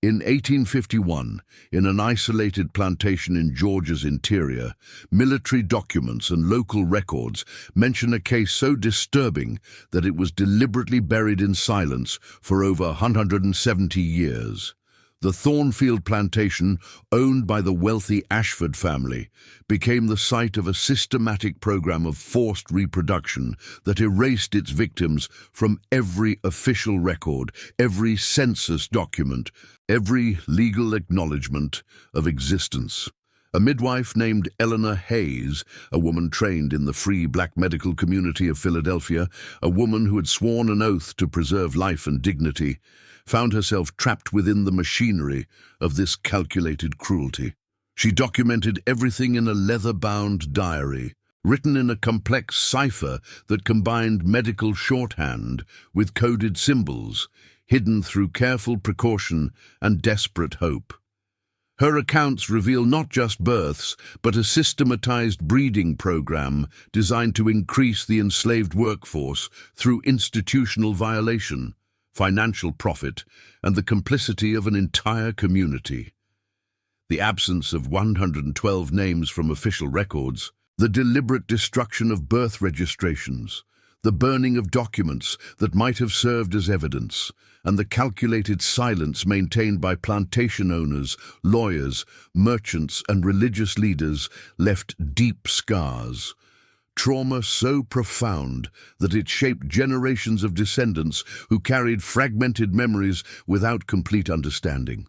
In 1851, in an isolated plantation in Georgia's interior, military documents and local records mention a case so disturbing that it was deliberately buried in silence for over 170 years. The Thornfield Plantation, owned by the wealthy Ashford family, became the site of a systematic program of forced reproduction that erased its victims from every official record, every census document, every legal acknowledgement of existence. A midwife named Eleanor Hayes, a woman trained in the free black medical community of Philadelphia, a woman who had sworn an oath to preserve life and dignity, found herself trapped within the machinery of this calculated cruelty. She documented everything in a leather-bound diary, written in a complex cipher that combined medical shorthand with coded symbols, hidden through careful precaution and desperate hope. Her accounts reveal not just births, but a systematized breeding program designed to increase the enslaved workforce through institutional violation, financial profit, and the complicity of an entire community. The absence of 112 names from official records, the deliberate destruction of birth registrations, the burning of documents that might have served as evidence, and the calculated silence maintained by plantation owners, lawyers, merchants, and religious leaders left deep scars. Trauma so profound that it shaped generations of descendants who carried fragmented memories without complete understanding.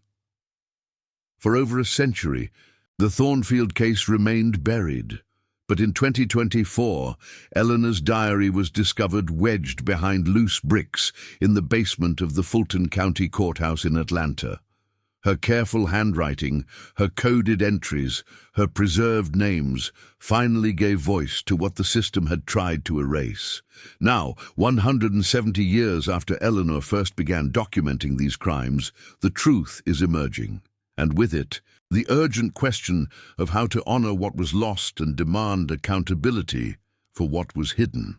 For over a century, the Thornfield case remained buried. But in 2024, Eleanor's diary was discovered wedged behind loose bricks in the basement of the Fulton County Courthouse in Atlanta. Her careful handwriting, her coded entries, her preserved names finally gave voice to what the system had tried to erase. Now, 170 years after Eleanor first began documenting these crimes, the truth is emerging. And with it, the urgent question of how to honor what was lost and demand accountability for what was hidden.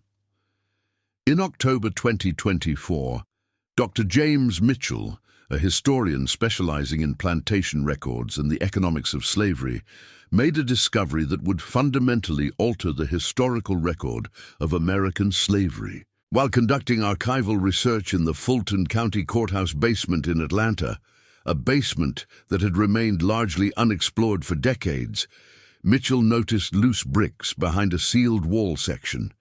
In October 2024, Dr. James Mitchell, a historian specializing in plantation records and the economics of slavery, made a discovery that would fundamentally alter the historical record of American slavery. While conducting archival research in the Fulton County Courthouse basement in Atlanta, a basement that had remained largely unexplored for decades, Mitchell noticed loose bricks behind a sealed wall section.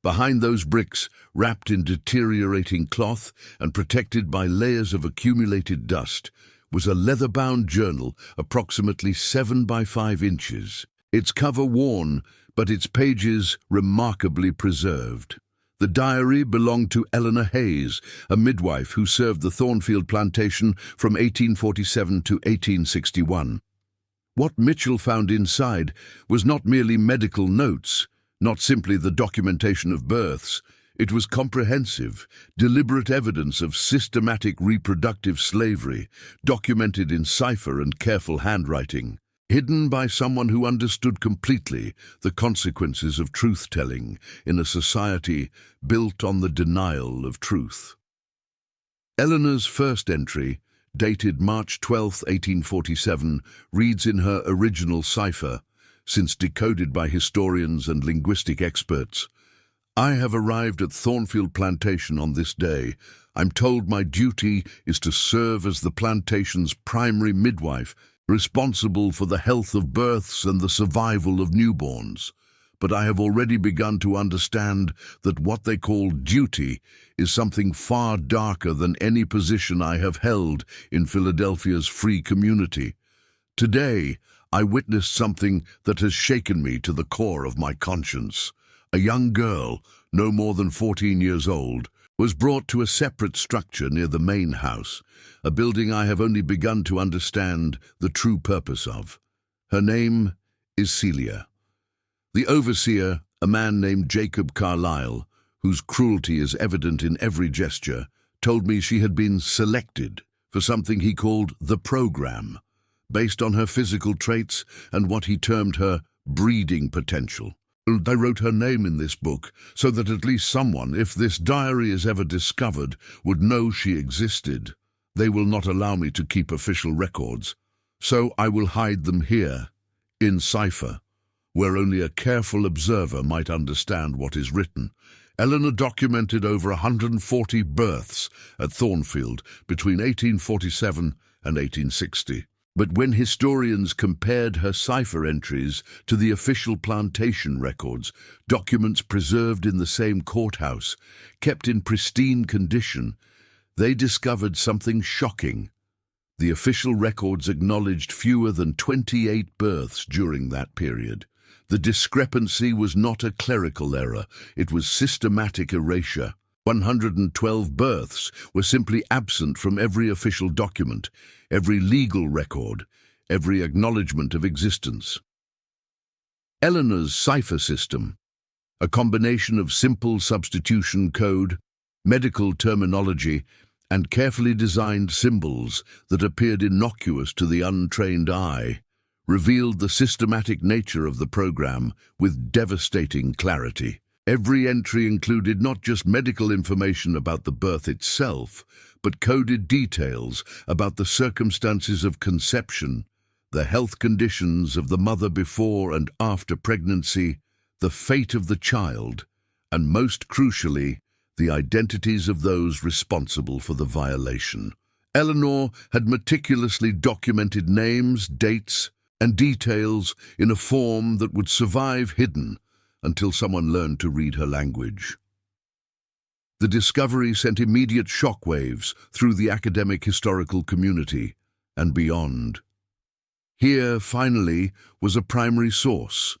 Behind those bricks, wrapped in deteriorating cloth and protected by layers of accumulated dust, was a leather-bound journal approximately 7 by 5 inches. Its cover worn, but its pages remarkably preserved. The diary belonged to Eleanor Hayes, a midwife who served the Thornfield Plantation from 1847 to 1861. What Mitchell found inside was not merely medical notes, not simply the documentation of births. It was comprehensive, deliberate evidence of systematic reproductive slavery, documented in cipher and careful handwriting, hidden by someone who understood completely the consequences of truth-telling in a society built on the denial of truth. Eleanor's first entry, dated March 12, 1847, reads in her original cipher, since decoded by historians and linguistic experts: "I have arrived at Thornfield Plantation on this day. I'm told my duty is to serve as the plantation's primary midwife, responsible for the health of births and the survival of newborns. But I have already begun to understand that what they call duty is something far darker than any position I have held in Philadelphia's free community. Today, I witnessed something that has shaken me to the core of my conscience. A young girl, no more than 14 years old, was brought to a separate structure near the main house, a building I have only begun to understand the true purpose of. Her name is Celia. The overseer, a man named Jacob Carlyle, whose cruelty is evident in every gesture, told me she had been selected for something he called the program, based on her physical traits and what he termed her breeding potential. I wrote her name in this book so that at least someone, if this diary is ever discovered, would know she existed. They will not allow me to keep official records, so I will hide them here, in cipher, where only a careful observer might understand what is written. Eleanor documented over 140 births at Thornfield between 1847 and 1860. But when historians compared her cipher entries to the official plantation records, documents preserved in the same courthouse, kept in pristine condition, they discovered something shocking. The official records acknowledged fewer than 28 births during that period. The discrepancy was not a clerical error, it was systematic erasure. 112 births were simply absent from every official document, every legal record, every acknowledgement of existence. Eleanor's cipher system, a combination of simple substitution code, medical terminology, and carefully designed symbols that appeared innocuous to the untrained eye, revealed the systematic nature of the program with devastating clarity. Every entry included not just medical information about the birth itself, but coded details about the circumstances of conception, the health conditions of the mother before and after pregnancy, the fate of the child, and most crucially, the identities of those responsible for the violation. Eleanor had meticulously documented names, dates, and details in a form that would survive hidden until someone learned to read her language. The discovery sent immediate shockwaves through the academic historical community and beyond. Here, finally, was a primary source,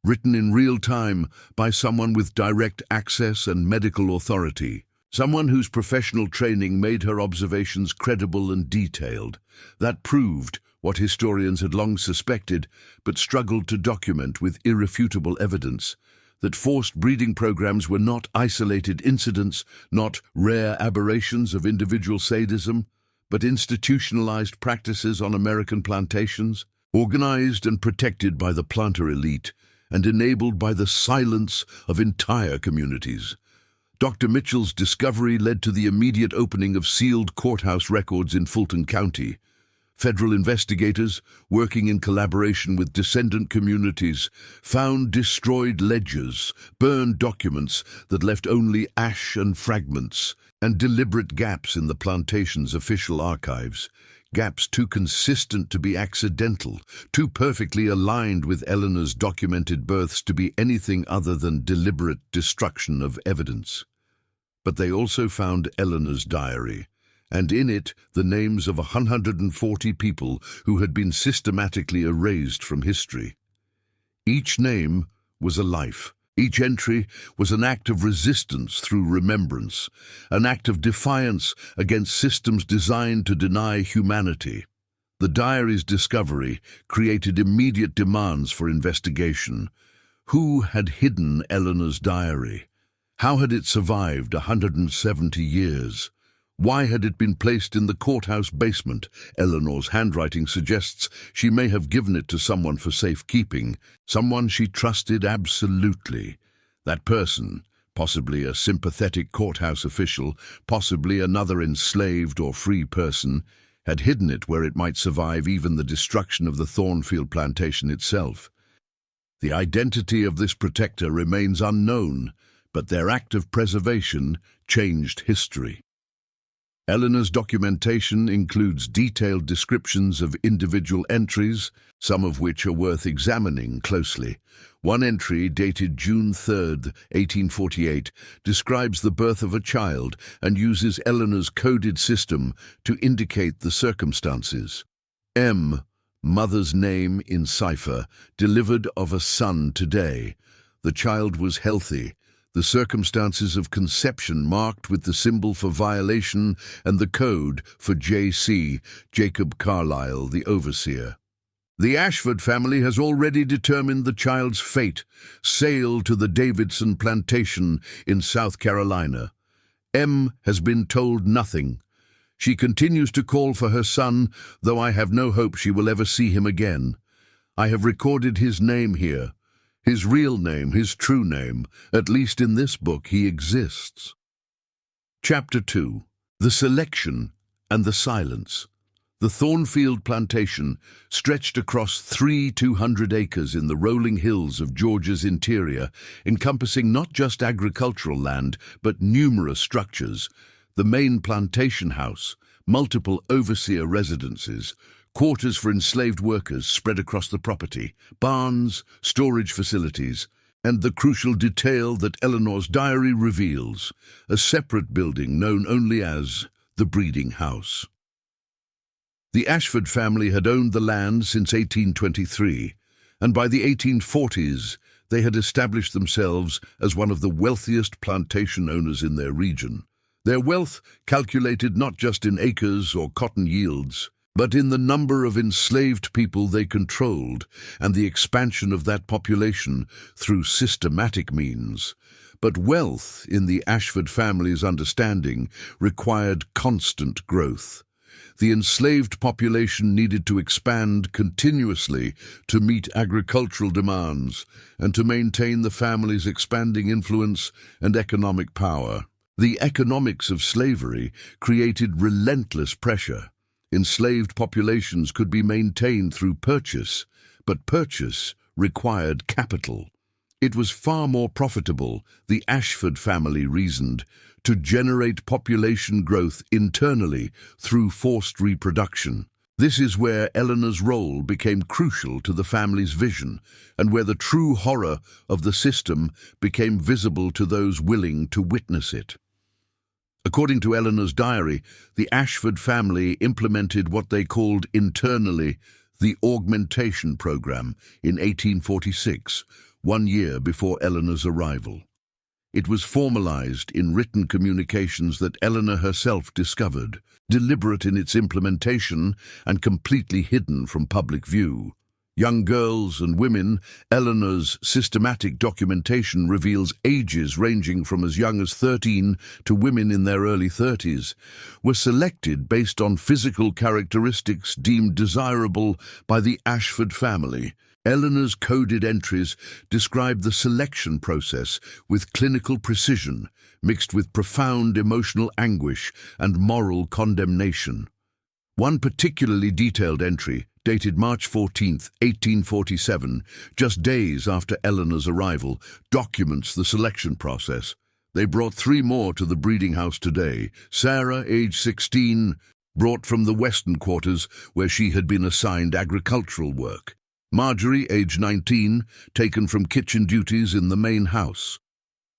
written in real time by someone with direct access and medical authority, someone whose professional training made her observations credible and detailed. That proved what historians had long suspected but struggled to document with irrefutable evidence, that forced breeding programs were not isolated incidents, not rare aberrations of individual sadism, but institutionalized practices on American plantations, organized and protected by the planter elite and enabled by the silence of entire communities. Dr. Mitchell's discovery led to the immediate opening of sealed courthouse records in Fulton County. Federal investigators, working in collaboration with descendant communities, found destroyed ledgers, burned documents that left only ash and fragments, and deliberate gaps in the plantation's official archives. Gaps too consistent to be accidental, too perfectly aligned with Eleanor's documented births to be anything other than deliberate destruction of evidence. But they also found Eleanor's diary, and in it the names of 140 people who had been systematically erased from history. Each name was a life. Each entry was an act of resistance through remembrance, an act of defiance against systems designed to deny humanity. The diary's discovery created immediate demands for investigation. Who had hidden Eleanor's diary? How had it survived 170 years? Why had it been placed in the courthouse basement? Eleanor's handwriting suggests she may have given it to someone for safekeeping, someone she trusted absolutely. That person, possibly a sympathetic courthouse official, possibly another enslaved or free person, had hidden it where it might survive even the destruction of the Thornfield plantation itself. The identity of this protector remains unknown, but their act of preservation changed history. Eleanor's documentation includes detailed descriptions of individual entries, some of which are worth examining closely. One entry, dated June 3, 1848, describes the birth of a child and uses Eleanor's coded system to indicate the circumstances. M, mother's name in cipher, delivered of a son today. The child was healthy. The circumstances of conception marked with the symbol for violation and the code for J.C., Jacob Carlyle, the overseer. The Ashford family has already determined the child's fate. Sail to the Davidson plantation in South Carolina. M has been told nothing. She continues to call for her son, though I have no hope she will ever see him again. I have recorded his name here. His real name, his true name. At least in this book he exists. Chapter 2. The Selection And the silence. The Thornfield Plantation stretched across 200 acres in the rolling hills of Georgia's interior, encompassing not just agricultural land, but numerous structures. The main plantation house, multiple overseer residences, quarters for enslaved workers spread across the property, barns, storage facilities, and the crucial detail that Eleanor's diary reveals, a separate building known only as the breeding house. The Ashford family had owned the land since 1823, and by the 1840s they had established themselves as one of the wealthiest plantation owners in their region. Their wealth calculated not just in acres or cotton yields, but in the number of enslaved people they controlled and the expansion of that population through systematic means. But wealth, in the Ashford family's understanding, required constant growth. The enslaved population needed to expand continuously to meet agricultural demands and to maintain the family's expanding influence and economic power. The economics of slavery created relentless pressure. Enslaved populations could be maintained through purchase, but purchase required capital. It was far more profitable, the Ashford family reasoned, to generate population growth internally through forced reproduction. This is where Eleanor's role became crucial to the family's vision, and where the true horror of the system became visible to those willing to witness it. According to Eleanor's diary, the Ashford family implemented what they called internally the augmentation program in 1846, 1 year before Eleanor's arrival. It was formalized in written communications that Eleanor herself discovered, deliberate in its implementation and completely hidden from public view. Young girls and women, Eleanor's systematic documentation reveals ages ranging from as young as 13 to women in their early 30s, were selected based on physical characteristics deemed desirable by the Ashford family. Eleanor's coded entries describe the selection process with clinical precision, mixed with profound emotional anguish and moral condemnation. One particularly detailed entry, dated March 14, 1847, just days after Eleanor's arrival, documents the selection process. They brought 3 more to the breeding house today. Sarah, age 16, brought from the western quarters where she had been assigned agricultural work. Marjorie, age 19, taken from kitchen duties in the main house.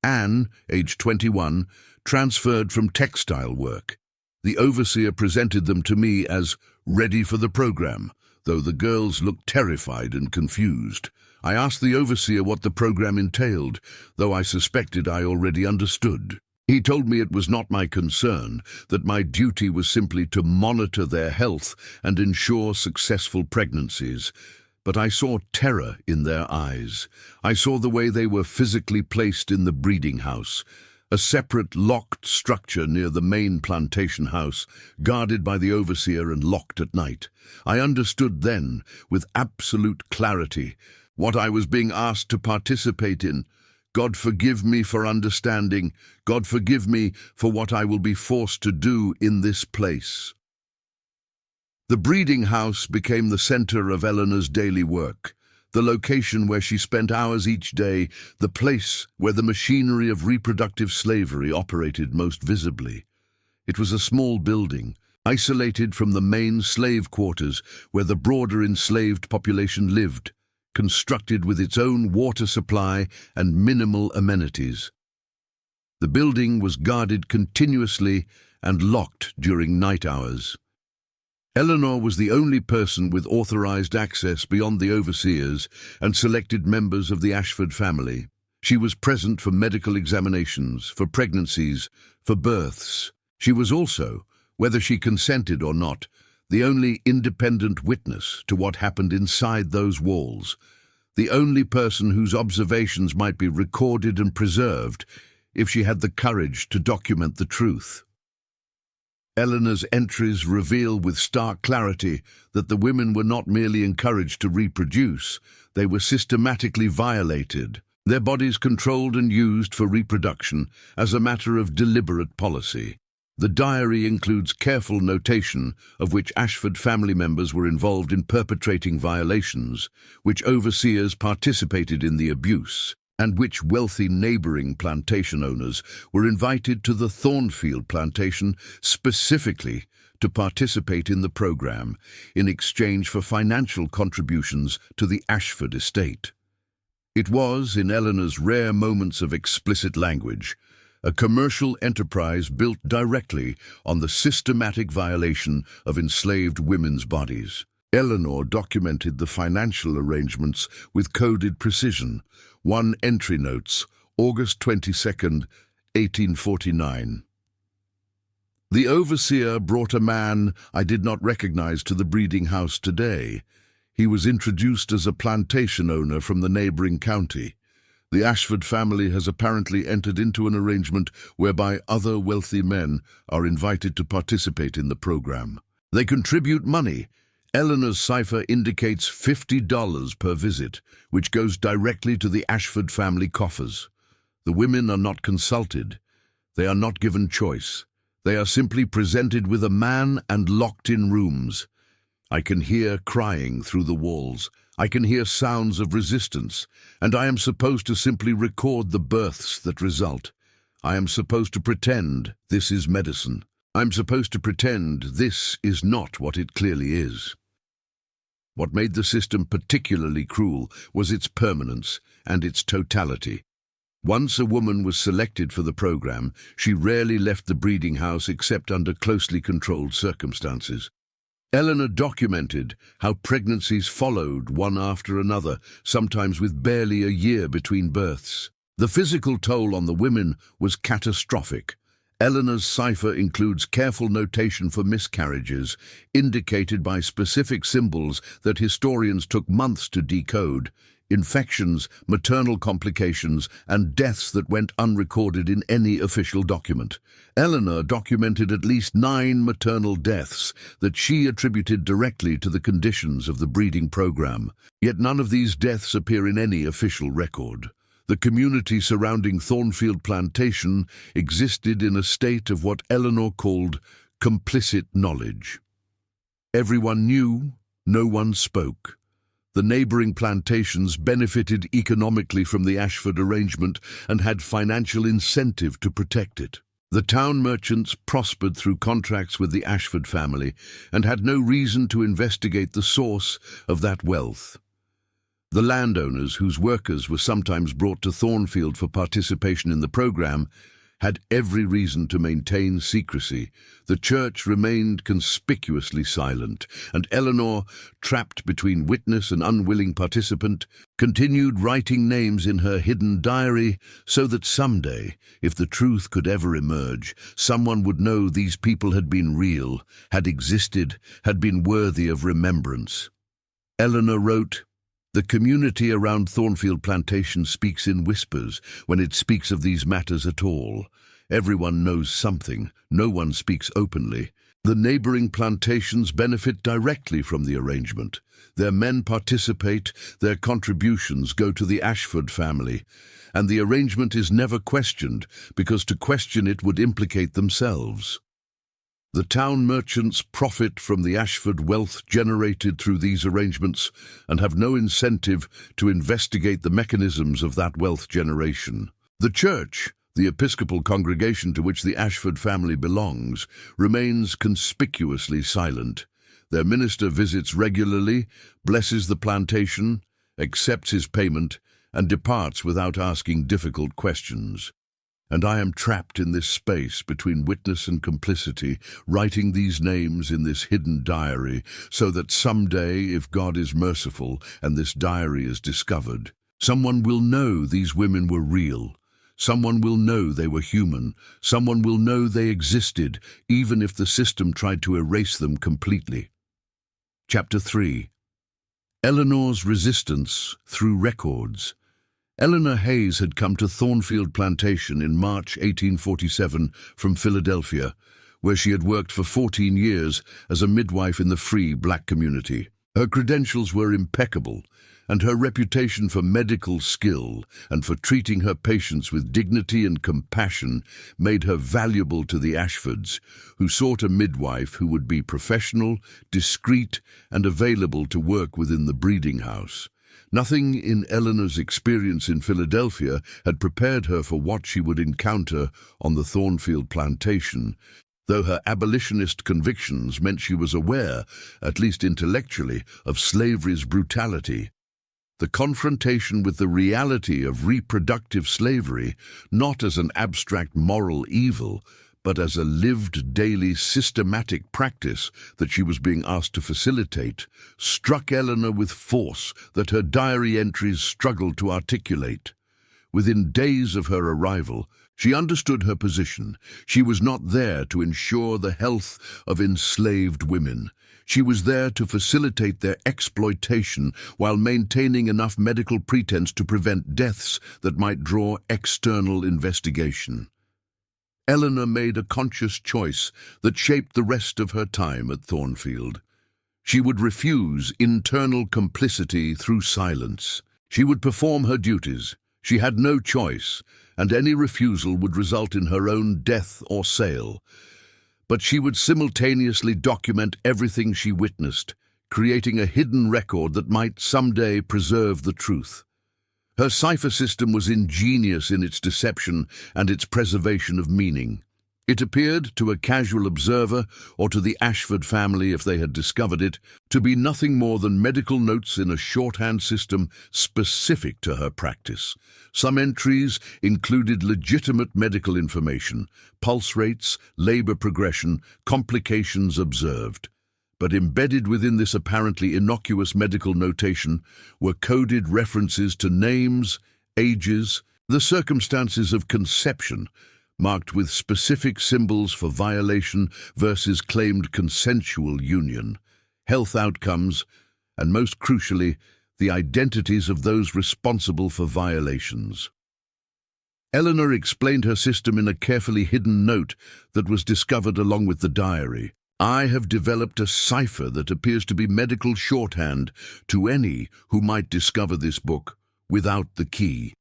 Anne, age 21, transferred from textile work. The overseer presented them to me as ready for the program, though the girls looked terrified and confused. I asked the overseer what the program entailed, though I suspected I already understood. He told me it was not my concern, that my duty was simply to monitor their health and ensure successful pregnancies. But I saw terror in their eyes. I saw the way they were physically placed in the breeding house, a separate locked structure near the main plantation house, guarded by the overseer and locked at night. I understood then, with absolute clarity, what I was being asked to participate in. God forgive me for understanding. God forgive me for what I will be forced to do in this place. The breeding house became the center of Eleanor's daily work, the location where she spent hours each day, the place where the machinery of reproductive slavery operated most visibly. It was a small building, isolated from the main slave quarters where the broader enslaved population lived, constructed with its own water supply and minimal amenities. The building was guarded continuously and locked during night hours. Eleanor was the only person with authorized access beyond the overseers and selected members of the Ashford family. She was present for medical examinations, for pregnancies, for births. She was also, whether she consented or not, the only independent witness to what happened inside those walls, the only person whose observations might be recorded and preserved if she had the courage to document the truth. Eleanor's entries reveal with stark clarity that the women were not merely encouraged to reproduce, they were systematically violated, their bodies controlled and used for reproduction as a matter of deliberate policy. The diary includes careful notation of which Ashford family members were involved in perpetrating violations, which overseers participated in the abuse, and which wealthy neighboring plantation owners were invited to the Thornfield plantation specifically to participate in the program in exchange for financial contributions to the Ashford estate. It was, in Eleanor's rare moments of explicit language, a commercial enterprise built directly on the systematic violation of enslaved women's bodies. Eleanor documented the financial arrangements with coded precision. One entry notes, August 22nd, 1849. The overseer brought a man I did not recognize to the breeding house today. He was introduced as a plantation owner from the neighboring county. The Ashford family has apparently entered into an arrangement whereby other wealthy men are invited to participate in the program. They contribute money. Eleanor's cipher indicates $50 per visit, which goes directly to the Ashford family coffers. The women are not consulted. They are not given choice. They are simply presented with a man and locked in rooms. I can hear crying through the walls. I can hear sounds of resistance, and I am supposed to simply record the births that result. I am supposed to pretend this is medicine. I'm supposed to pretend this is not what it clearly is. What made the system particularly cruel was its permanence and its totality. Once a woman was selected for the program, she rarely left the breeding house except under closely controlled circumstances. Eleanor documented how pregnancies followed one after another, sometimes with barely a year between births. The physical toll on the women was catastrophic. Eleanor's cipher includes careful notation for miscarriages, indicated by specific symbols that historians took months to decode, infections, maternal complications, and deaths that went unrecorded in any official document. Eleanor documented at least 9 maternal deaths that she attributed directly to the conditions of the breeding program. Yet none of these deaths appear in any official record. The community surrounding Thornfield Plantation existed in a state of what Eleanor called complicit knowledge. Everyone knew, no one spoke. The neighboring plantations benefited economically from the Ashford arrangement and had financial incentive to protect it. The town merchants prospered through contracts with the Ashford family and had no reason to investigate the source of that wealth. The landowners, whose workers were sometimes brought to Thornfield for participation in the program, had every reason to maintain secrecy. The church remained conspicuously silent, and Eleanor, trapped between witness and unwilling participant, continued writing names in her hidden diary so that someday, if the truth could ever emerge, someone would know these people had been real, had existed, had been worthy of remembrance. Eleanor wrote, "The community around Thornfield Plantation speaks in whispers when it speaks of these matters at all. Everyone knows something, no one speaks openly. The neighboring plantations benefit directly from the arrangement. Their men participate, their contributions go to the Ashford family, and the arrangement is never questioned because to question it would implicate themselves. The town merchants profit from the Ashford wealth generated through these arrangements and have no incentive to investigate the mechanisms of that wealth generation. The church, the Episcopal congregation to which the Ashford family belongs, remains conspicuously silent. Their minister visits regularly, blesses the plantation, accepts his payment, and departs without asking difficult questions. And I am trapped in this space between witness and complicity, writing these names in this hidden diary, so that someday, if God is merciful and this diary is discovered, someone will know these women were real. Someone will know they were human. Someone will know they existed, even if the system tried to erase them completely." Chapter 3. Eleanor's resistance through records. Eleanor Hayes had come to Thornfield Plantation in March 1847 from Philadelphia, where she had worked for 14 years as a midwife in the free black community. Her credentials were impeccable, and her reputation for medical skill and for treating her patients with dignity and compassion made her valuable to the Ashfords, who sought a midwife who would be professional, discreet, and available to work within the breeding house. Nothing in Eleanor's experience in Philadelphia had prepared her for what she would encounter on the Thornfield plantation, though her abolitionist convictions meant she was aware, at least intellectually, of slavery's brutality. The confrontation with the reality of reproductive slavery, not as an abstract moral evil, but as a lived daily systematic practice that she was being asked to facilitate, struck Eleanor with force that her diary entries struggled to articulate. Within days of her arrival, she understood her position. She was not there to ensure the health of enslaved women. She was there to facilitate their exploitation while maintaining enough medical pretense to prevent deaths that might draw external investigation. Eleanor made a conscious choice that shaped the rest of her time at Thornfield. She would refuse internal complicity through silence. She would perform her duties. She had no choice, and any refusal would result in her own death or sale. But she would simultaneously document everything she witnessed, creating a hidden record that might someday preserve the truth. Her cipher system was ingenious in its deception and its preservation of meaning. It appeared, to a casual observer, or to the Ashford family if they had discovered it, to be nothing more than medical notes in a shorthand system specific to her practice. Some entries included legitimate medical information, pulse rates, labor progression, complications observed. But embedded within this apparently innocuous medical notation were coded references to names, ages, the circumstances of conception, marked with specific symbols for violation versus claimed consensual union, health outcomes, and most crucially, the identities of those responsible for violations. Eleanor explained her system in a carefully hidden note that was discovered along with the diary. I have developed a cipher that appears to be medical shorthand to any who might discover this book without the key.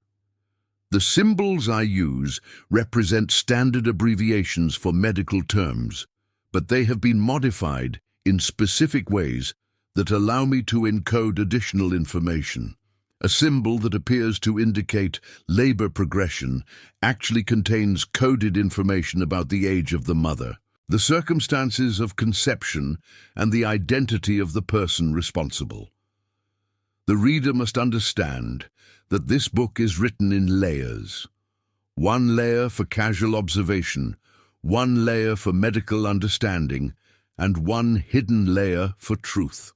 The symbols I use represent standard abbreviations for medical terms, but they have been modified in specific ways that allow me to encode additional information. A symbol that appears to indicate labor progression actually contains coded information about the age of the mother, the circumstances of conception, and the identity of the person responsible. The reader must understand that this book is written in layers. One layer for casual observation, one layer for medical understanding, and one hidden layer for truth.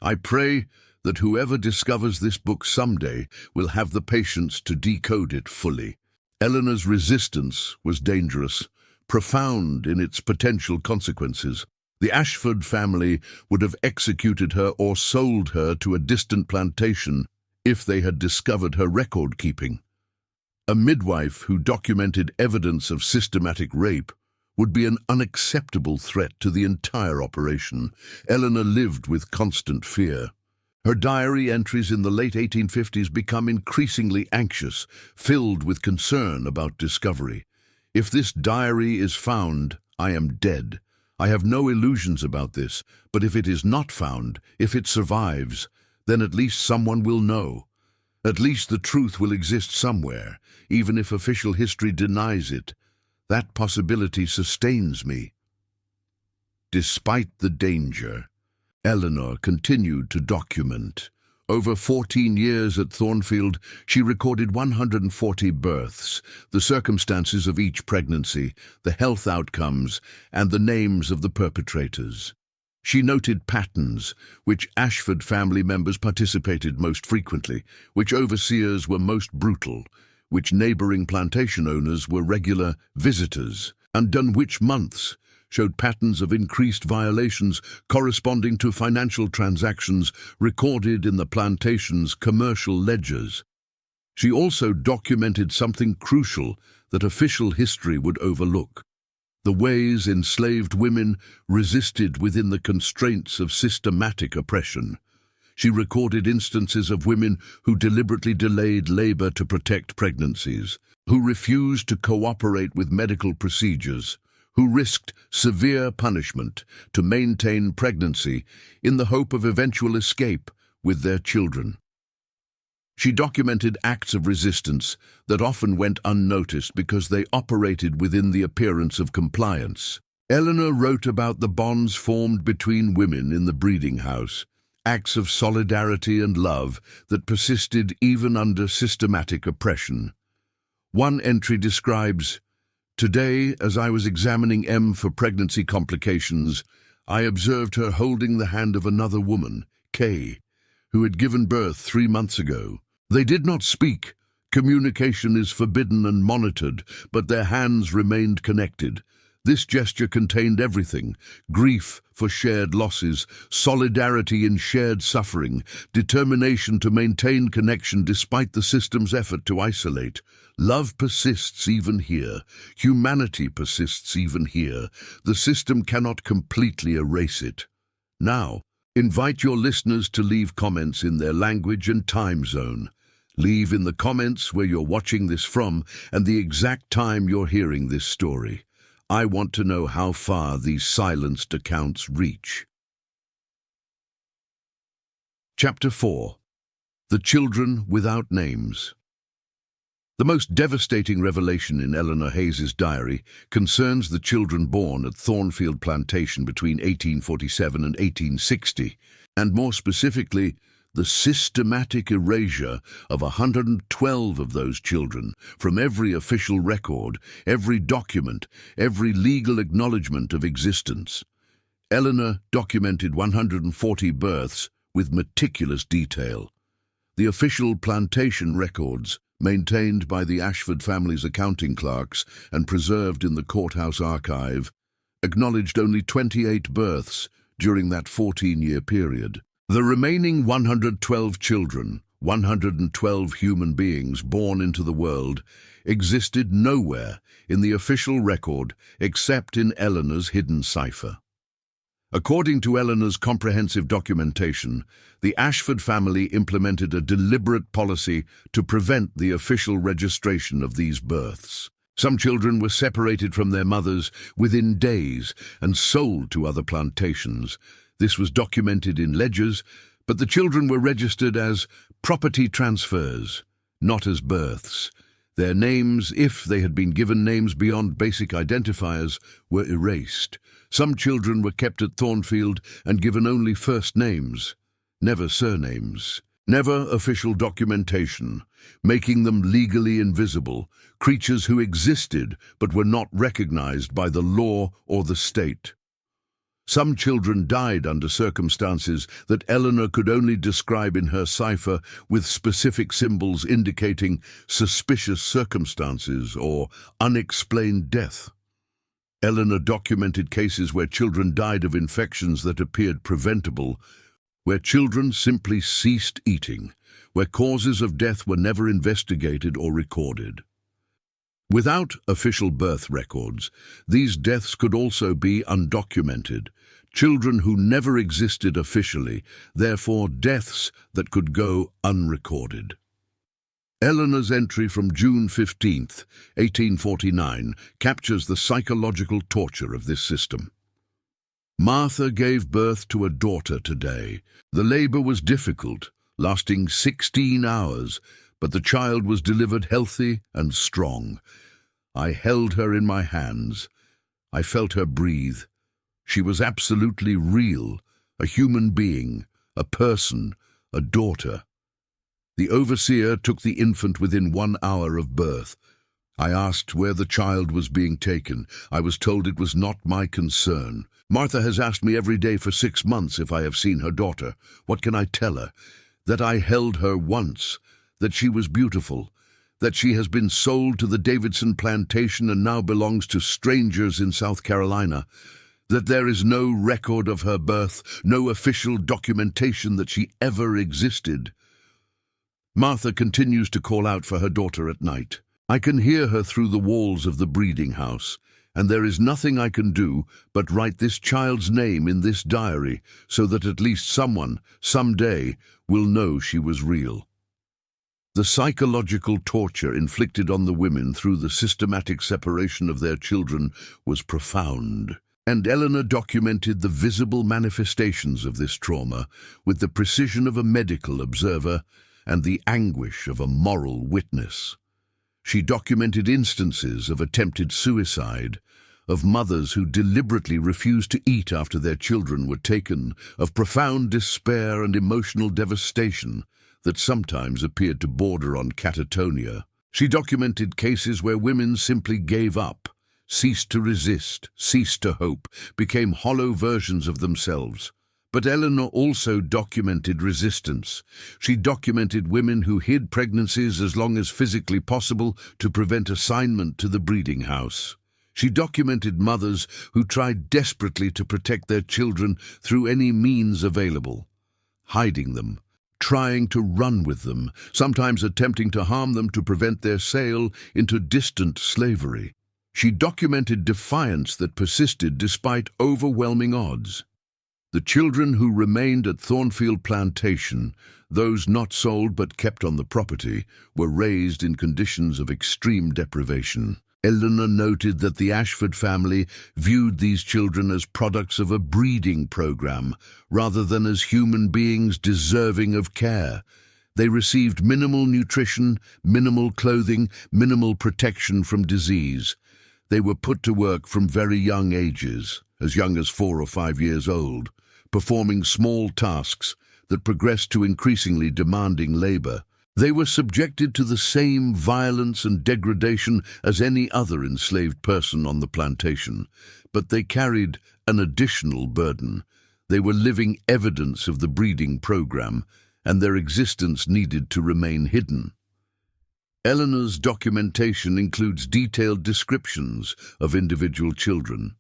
I pray that whoever discovers this book someday will have the patience to decode it fully. Eleanor's resistance was dangerous, profound in its potential consequences. The Ashford family would have executed her or sold her to a distant plantation if they had discovered her record-keeping. A midwife who documented evidence of systematic rape would be an unacceptable threat to the entire operation. Eleanor lived with constant fear. Her diary entries in the late 1850s become increasingly anxious, filled with concern about discovery. If this diary is found, I am dead. I have no illusions about this, but if it is not found, if it survives, then at least someone will know. At least the truth will exist somewhere, even if official history denies it. That possibility sustains me. Despite the danger, Eleanor continued to document. Over 14 years at Thornfield, she recorded 140 births, the circumstances of each pregnancy, the health outcomes, and the names of the perpetrators. She noted patterns, which Ashford family members participated most frequently, which overseers were most brutal, which neighboring plantation owners were regular visitors, and which months showed patterns of increased violations corresponding to financial transactions recorded in the plantation's commercial ledgers. She also documented something crucial that official history would overlook: the ways enslaved women resisted within the constraints of systematic oppression. She recorded instances of women who deliberately delayed labor to protect pregnancies, who refused to cooperate with medical procedures, who risked severe punishment to maintain pregnancy in the hope of eventual escape with their children. She documented acts of resistance that often went unnoticed because they operated within the appearance of compliance. Eleanor wrote about the bonds formed between women in the breeding house, acts of solidarity and love that persisted even under systematic oppression. One entry describes, "Today, as I was examining M for pregnancy complications, I observed her holding the hand of another woman, K, who had given birth 3 months ago. They did not speak. Communication is forbidden and monitored, but their hands remained connected. This gesture contained everything: grief for shared losses, solidarity in shared suffering, determination to maintain connection despite the system's effort to isolate. Love persists even here. Humanity persists even here. The system cannot completely erase it." Now, invite your listeners to leave comments in their language and time zone. Leave in the comments where you're watching this from and the exact time you're hearing this story. I want to know how far these silenced accounts reach. Chapter 4. The Children Without Names. The most devastating revelation in Eleanor Hayes's diary concerns the children born at Thornfield Plantation between 1847 and 1860, and more specifically, the systematic erasure of 112 of those children from every official record, every document, every legal acknowledgement of existence. Eleanor documented 140 births with meticulous detail. The official plantation records, maintained by the Ashford family's accounting clerks and preserved in the courthouse archive, acknowledged only 28 births during that 14-year period. The remaining 112 children, 112 human beings born into the world, existed nowhere in the official record except in Eleanor's hidden cipher. According to Eleanor's comprehensive documentation, the Ashford family implemented a deliberate policy to prevent the official registration of these births. Some children were separated from their mothers within days and sold to other plantations. This was documented in ledgers, but the children were registered as property transfers, not as births. Their names, if they had been given names beyond basic identifiers, were erased. Some children were kept at Thornfield and given only first names, never surnames. Never official documentation, making them legally invisible, creatures who existed but were not recognized by the law or the state. Some children died under circumstances that Eleanor could only describe in her cipher with specific symbols indicating suspicious circumstances or unexplained death. Eleanor documented cases where children died of infections that appeared preventable, where children simply ceased eating, where causes of death were never investigated or recorded. Without official birth records, these deaths could also be undocumented, children who never existed officially, therefore deaths that could go unrecorded. Eleanor's entry from June 15, 1849, captures the psychological torture of this system. Martha gave birth to a daughter today. The labor was difficult, lasting 16 hours, but the child was delivered healthy and strong. I held her in my hands. I felt her breathe. She was absolutely real, a human being, a person, a daughter. The overseer took the infant within 1 hour of birth. I asked where the child was being taken. I was told it was not my concern. Martha has asked me every day for 6 months if I have seen her daughter. What can I tell her? That I held her once, that she was beautiful, that she has been sold to the Davidson plantation and now belongs to strangers in South Carolina, that there is no record of her birth, no official documentation that she ever existed. Martha continues to call out for her daughter at night. I can hear her through the walls of the breeding house. and there is nothing I can do but write this child's name in this diary so that at least someone, someday, will know she was real. The psychological torture inflicted on the women through the systematic separation of their children was profound, and Eleanor documented the visible manifestations of this trauma with the precision of a medical observer and the anguish of a moral witness. She documented instances of attempted suicide, of mothers who deliberately refused to eat after their children were taken, of profound despair and emotional devastation that sometimes appeared to border on catatonia. She documented cases where women simply gave up, ceased to resist, ceased to hope, became hollow versions of themselves. But Eleanor also documented resistance. She documented women who hid pregnancies as long as physically possible to prevent assignment to the breeding house. She documented mothers who tried desperately to protect their children through any means available, hiding them, trying to run with them, sometimes attempting to harm them to prevent their sale into distant slavery. She documented defiance that persisted despite overwhelming odds. The children who remained at Thornfield Plantation, those not sold but kept on the property, were raised in conditions of extreme deprivation. Eleanor noted that the Ashford family viewed these children as products of a breeding program, rather than as human beings deserving of care. They received minimal nutrition, minimal clothing, minimal protection from disease. They were put to work from very young ages, as young as 4 or 5 years old, performing small tasks that progressed to increasingly demanding labor. They were subjected to the same violence and degradation as any other enslaved person on the plantation, but they carried an additional burden. They were living evidence of the breeding program, and their existence needed to remain hidden. Eleanor's documentation includes detailed descriptions of individual children.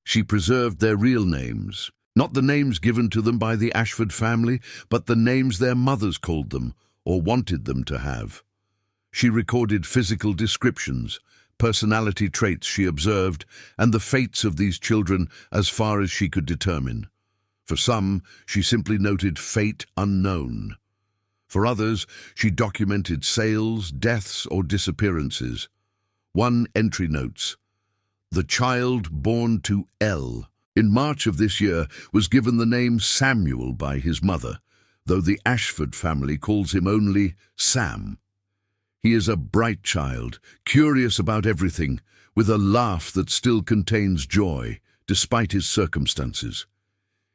She preserved their real names, not the names given to them by the Ashford family, but the names their mothers called them or wanted them to have. She recorded physical descriptions, personality traits she observed, and the fates of these children as far as she could determine. For some, she simply noted fate unknown. For others, she documented sales, deaths, or disappearances. One entry notes, "The child born to L in March of this year was given the name Samuel by his mother, though the Ashford family calls him only Sam. He is a bright child, curious about everything, with a laugh that still contains joy, despite his circumstances.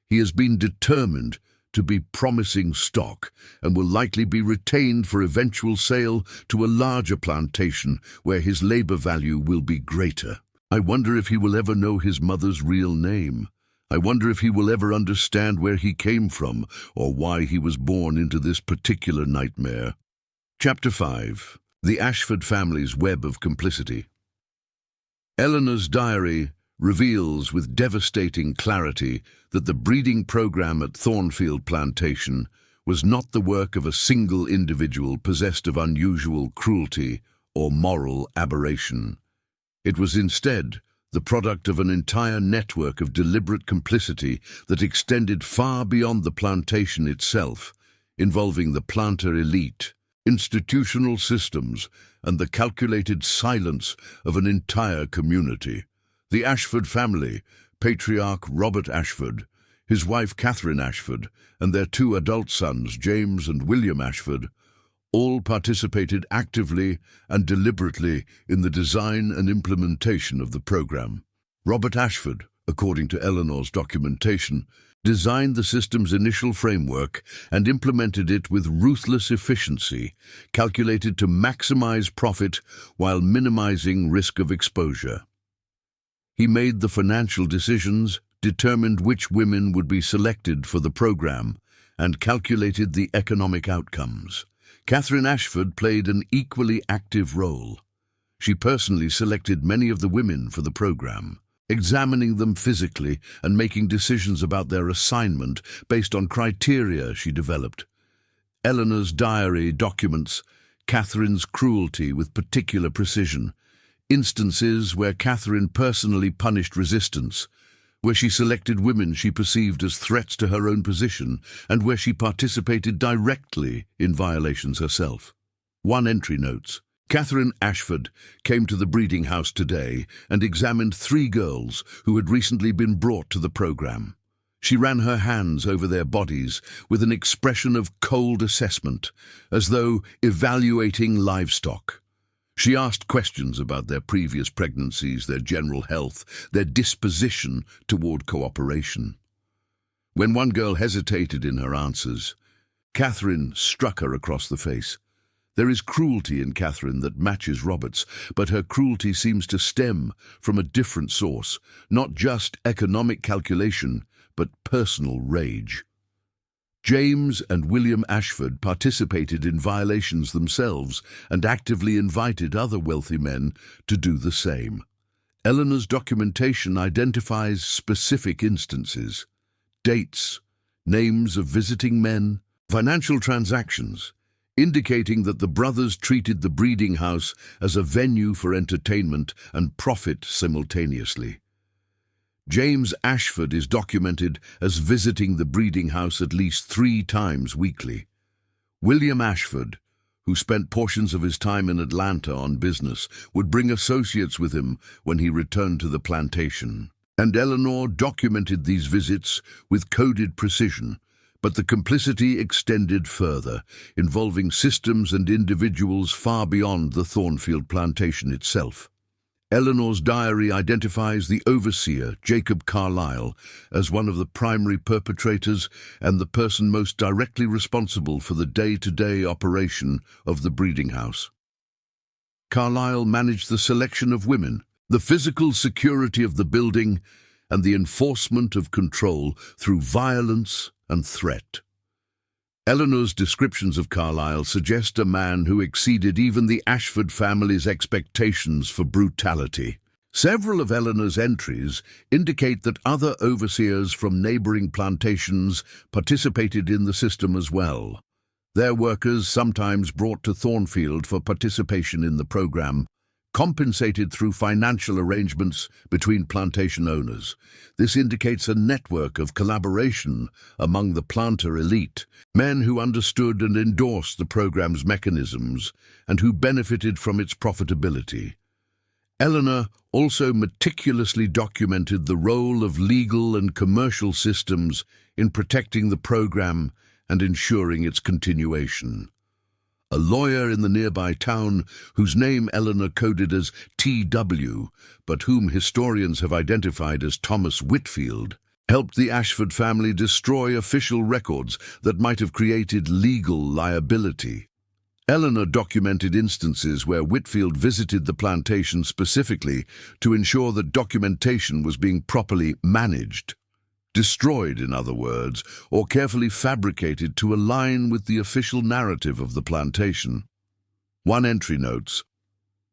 He has been determined to be promising stock and will likely be retained for eventual sale to a larger plantation where his labor value will be greater. I wonder if he will ever know his mother's real name. I wonder if he will ever understand where he came from or why he was born into this particular nightmare." Chapter 5. The Ashford Family's Web of Complicity. Eleanor's diary reveals with devastating clarity that the breeding program at Thornfield Plantation was not the work of a single individual possessed of unusual cruelty or moral aberration. It was instead the product of an entire network of deliberate complicity that extended far beyond the plantation itself, involving the planter elite, institutional systems, and the calculated silence of an entire community. The Ashford family, patriarch Robert Ashford, his wife Catherine Ashford, and their 2 adult sons, James and William Ashford, all participated actively and deliberately in the design and implementation of the program. Robert Ashford, according to Eleanor's documentation, designed the system's initial framework and implemented it with ruthless efficiency, calculated to maximize profit while minimizing risk of exposure. He made the financial decisions, determined which women would be selected for the program, and calculated the economic outcomes. Catherine Ashford played an equally active role. She personally selected many of the women for the program, examining them physically and making decisions about their assignment based on criteria she developed. Eleanor's diary documents Catherine's cruelty with particular precision, Instances where Catherine personally punished resistance, where she selected women she perceived as threats to her own position, and where she participated directly in violations herself. One entry notes, Catherine Ashford came to the breeding house today and examined 3 girls who had recently been brought to the program. She ran her hands over their bodies with an expression of cold assessment, as though evaluating livestock. She asked questions about their previous pregnancies, their general health, their disposition toward cooperation. When one girl hesitated in her answers, Catherine struck her across the face. There is cruelty in Catherine that matches Robert's, but her cruelty seems to stem from a different source, not just economic calculation, but personal rage. James and William Ashford participated in violations themselves and actively invited other wealthy men to do the same. Eleanor's documentation identifies specific instances, dates, names of visiting men, financial transactions, indicating that the brothers treated the breeding house as a venue for entertainment and profit simultaneously. James Ashford is documented as visiting the breeding house at least 3 times weekly. William Ashford, who spent portions of his time in Atlanta on business, would bring associates with him when he returned to the plantation. And Eleanor documented these visits with coded precision, but the complicity extended further, involving systems and individuals far beyond the Thornfield plantation itself. Eleanor's diary identifies the overseer, Jacob Carlyle, as one of the primary perpetrators and the person most directly responsible for the day-to-day operation of the breeding house. Carlyle managed the selection of women, the physical security of the building, and the enforcement of control through violence and threat. Eleanor's descriptions of Carlyle suggest a man who exceeded even the Ashford family's expectations for brutality. Several of Eleanor's entries indicate that other overseers from neighboring plantations participated in the system as well. Their workers, sometimes brought to Thornfield for participation in the program, compensated through financial arrangements between plantation owners. This indicates a network of collaboration among the planter elite, men who understood and endorsed the program's mechanisms and who benefited from its profitability. Eleanor also meticulously documented the role of legal and commercial systems in protecting the program and ensuring its continuation. A lawyer in the nearby town, whose name Eleanor coded as T.W., but whom historians have identified as Thomas Whitfield, helped the Ashford family destroy official records that might have created legal liability. Eleanor documented instances where Whitfield visited the plantation specifically to ensure that documentation was being properly managed. Destroyed, in other words, or carefully fabricated to align with the official narrative of the plantation. One entry notes,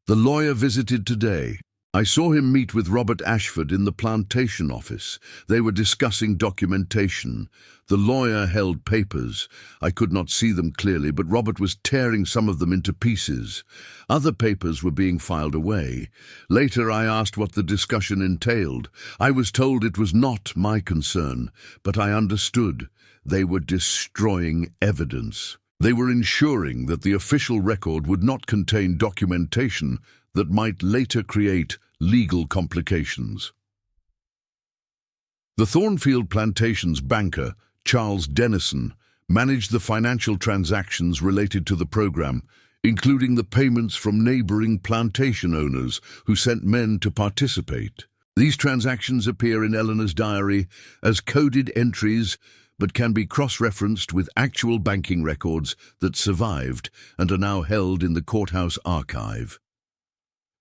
"The lawyer visited today. I saw him meet with Robert Ashford in the plantation office. They were discussing documentation. The lawyer held papers. I could not see them clearly, but Robert was tearing some of them into pieces. Other papers were being filed away. Later I asked what the discussion entailed. I was told it was not my concern, but I understood. They were destroying evidence. They were ensuring that the official record would not contain documentation that might later create legal complications." The Thornfield Plantation's banker, Charles Dennison, managed the financial transactions related to the program, including the payments from neighboring plantation owners who sent men to participate. These transactions appear in Eleanor's diary as coded entries, but can be cross-referenced with actual banking records that survived and are now held in the courthouse archive.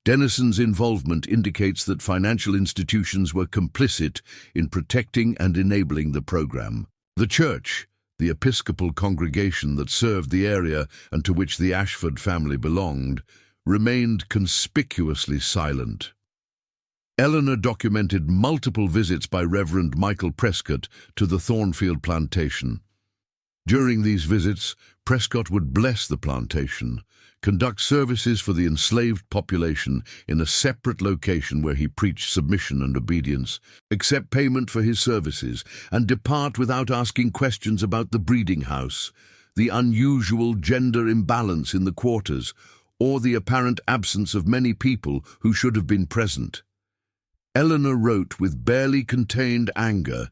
Dennison's involvement indicates that financial institutions were complicit in protecting and enabling the program. The church, the Episcopal congregation that served the area and to which the Ashford family belonged, remained conspicuously silent. Eleanor documented multiple visits by Reverend Michael Prescott to the Thornfield plantation. During these visits, Prescott would bless the plantation, conduct services for the enslaved population in a separate location where he preached submission and obedience, accept payment for his services, and depart without asking questions about the breeding house, the unusual gender imbalance in the quarters, or the apparent absence of many people who should have been present. Eleanor wrote with barely contained anger,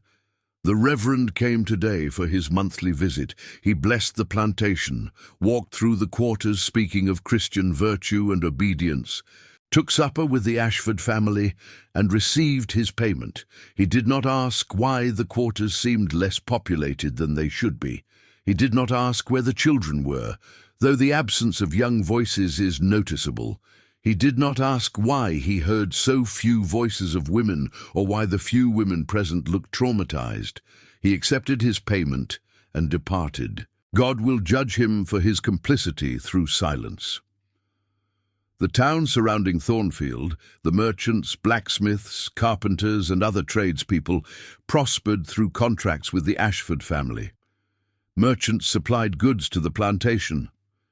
"The Reverend came today for his monthly visit. He blessed the plantation, walked through the quarters speaking of Christian virtue and obedience, took supper with the Ashford family, and received his payment. He did not ask why the quarters seemed less populated than they should be. He did not ask where the children were, though the absence of young voices is noticeable. He did not ask why he heard so few voices of women or why the few women present looked traumatized. He accepted his payment and departed. God will judge him for his complicity through silence." The town surrounding Thornfield, the merchants, blacksmiths, carpenters, and other tradespeople prospered through contracts with the Ashford family. Merchants supplied goods to the plantation.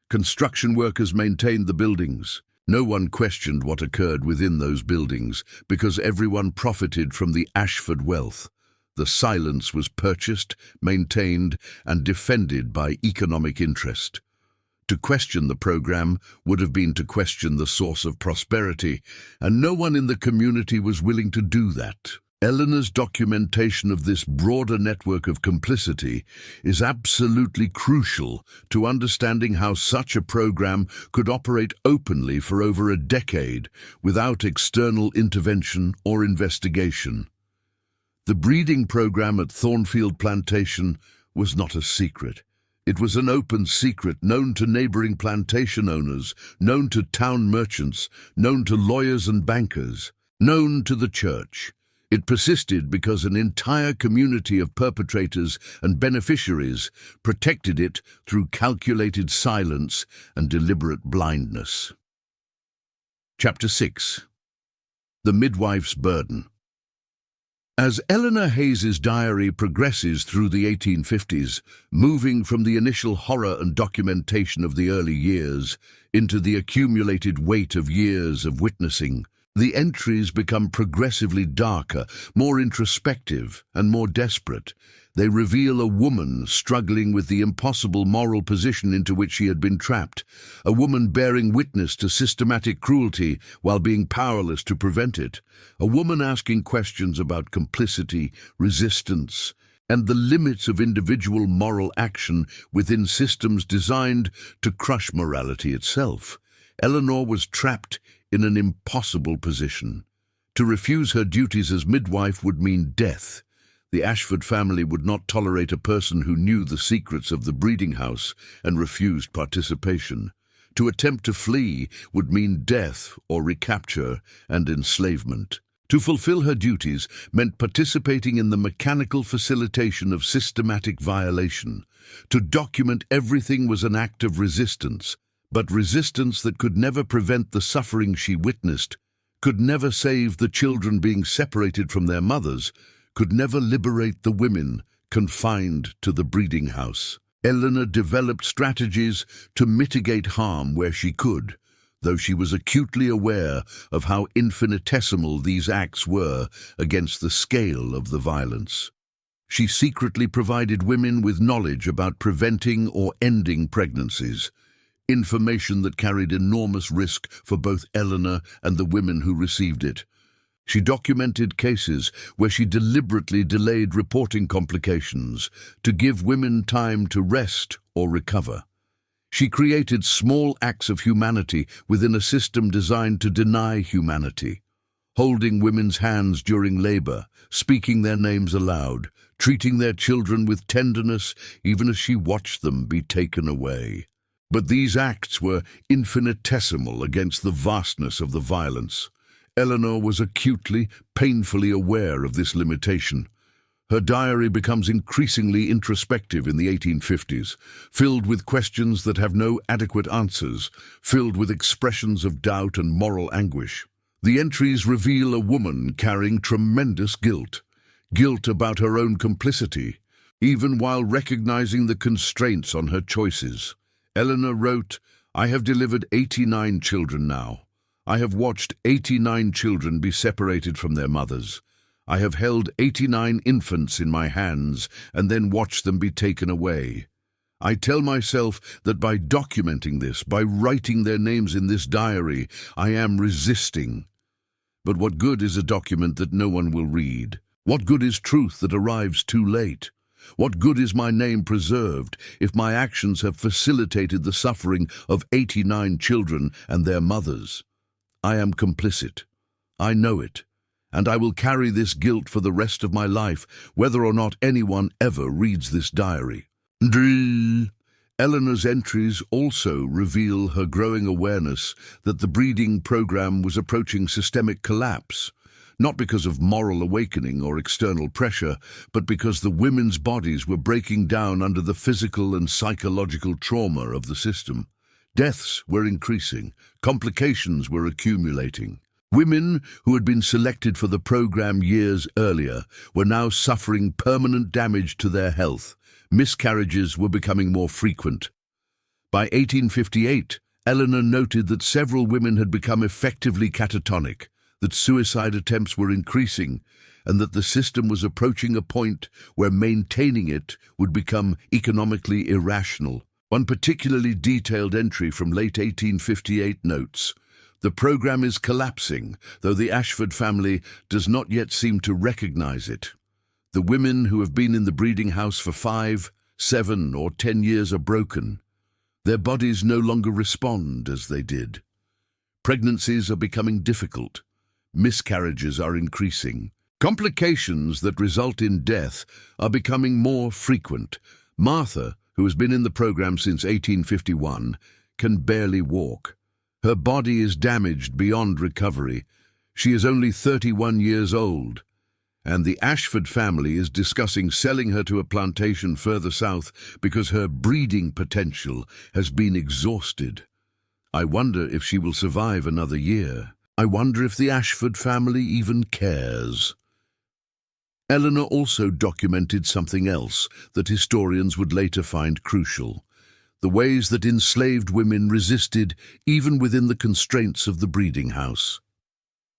Construction workers maintained the buildings. No one questioned what occurred within those buildings because everyone profited from the Ashford wealth. The silence was purchased, maintained, and defended by economic interest. To question the program would have been to question the source of prosperity, and no one in the community was willing to do that. Eleanor's documentation of this broader network of complicity is absolutely crucial to understanding how such a program could operate openly for over a decade without external intervention or investigation. The breeding program at Thornfield Plantation was not a secret. It was an open secret known to neighboring plantation owners, known to town merchants, known to lawyers and bankers, known to the church. It persisted because an entire community of perpetrators and beneficiaries protected it through calculated silence and deliberate blindness. Chapter 6. The Midwife's Burden. As Eleanor Hayes's diary progresses through the 1850s, moving from the initial horror and documentation of the early years into the accumulated weight of years of witnessing, the entries become progressively darker, more introspective, and more desperate. They reveal a woman struggling with the impossible moral position into which she had been trapped, a woman bearing witness to systematic cruelty while being powerless to prevent it, a woman asking questions about complicity, resistance, and the limits of individual moral action within systems designed to crush morality itself. Eleanor was trapped in an impossible position. To refuse her duties as midwife would mean death. The Ashford family would not tolerate a person who knew the secrets of the breeding house and refused participation. To attempt to flee would mean death or recapture and enslavement. To fulfill her duties meant participating in the mechanical facilitation of systematic violation. To document everything was an act of resistance, but resistance that could never prevent the suffering she witnessed, could never save the children being separated from their mothers, could never liberate the women confined to the breeding house. Eleanor developed strategies to mitigate harm where she could, though she was acutely aware of how infinitesimal these acts were against the scale of the violence. She secretly provided women with knowledge about preventing or ending pregnancies, information that carried enormous risk for both Eleanor and the women who received it. She documented cases where she deliberately delayed reporting complications to give women time to rest or recover. She created small acts of humanity within a system designed to deny humanity, holding women's hands during labor, speaking their names aloud, treating their children with tenderness even as she watched them be taken away. But these acts were infinitesimal against the vastness of the violence. Eleanor was acutely, painfully aware of this limitation. Her diary becomes increasingly introspective in the 1850s, filled with questions that have no adequate answers, filled with expressions of doubt and moral anguish. The entries reveal a woman carrying tremendous guilt about her own complicity, even while recognizing the constraints on her choices. Eleanor wrote, I have delivered 89 children now. I have watched 89 children be separated from their mothers. I have held 89 infants in my hands and then watched them be taken away. I tell myself that by documenting this, by writing their names in this diary, I am resisting. But what good is a document that no one will read? What good is truth that arrives too late? What good is my name preserved if my actions have facilitated the suffering of 89 children and their mothers? I am complicit. I know it, and I will carry this guilt for the rest of my life, whether or not anyone ever reads this diary. Eleanor's entries also reveal her growing awareness that the breeding program was approaching systemic collapse, not because of moral awakening or external pressure, but because the women's bodies were breaking down under the physical and psychological trauma of the system. Deaths were increasing, complications were accumulating. Women who had been selected for the program years earlier were now suffering permanent damage to their health. Miscarriages were becoming more frequent. By 1858, Eleanor noted that several women had become effectively catatonic, that suicide attempts were increasing, and that the system was approaching a point where maintaining it would become economically irrational. One particularly detailed entry from late 1858 notes, "The program is collapsing, though the Ashford family does not yet seem to recognize it. The women who have been in the breeding house for 5, 7, or 10 years are broken. Their bodies no longer respond as they did. Pregnancies are becoming difficult. Miscarriages are increasing. Complications that result in death are becoming more frequent. Martha, who has been in the program since 1851, can barely walk. Her body is damaged beyond recovery. She is only 31 years old, and the Ashford family is discussing selling her to a plantation further south because her breeding potential has been exhausted. I wonder if she will survive another year. I wonder if the Ashford family even cares." Eleanor also documented something else that historians would later find crucial: the ways that enslaved women resisted even within the constraints of the breeding house.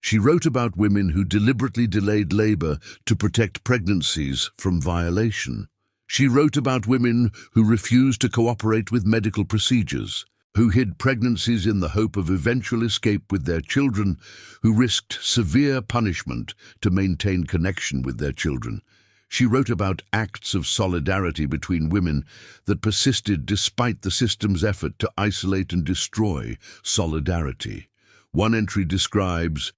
She wrote about women who deliberately delayed labor to protect pregnancies from violation. She wrote about women who refused to cooperate with medical procedures, who hid pregnancies in the hope of eventual escape with their children, who risked severe punishment to maintain connection with their children. She wrote about acts of solidarity between women that persisted despite the system's effort to isolate and destroy solidarity. One entry describes,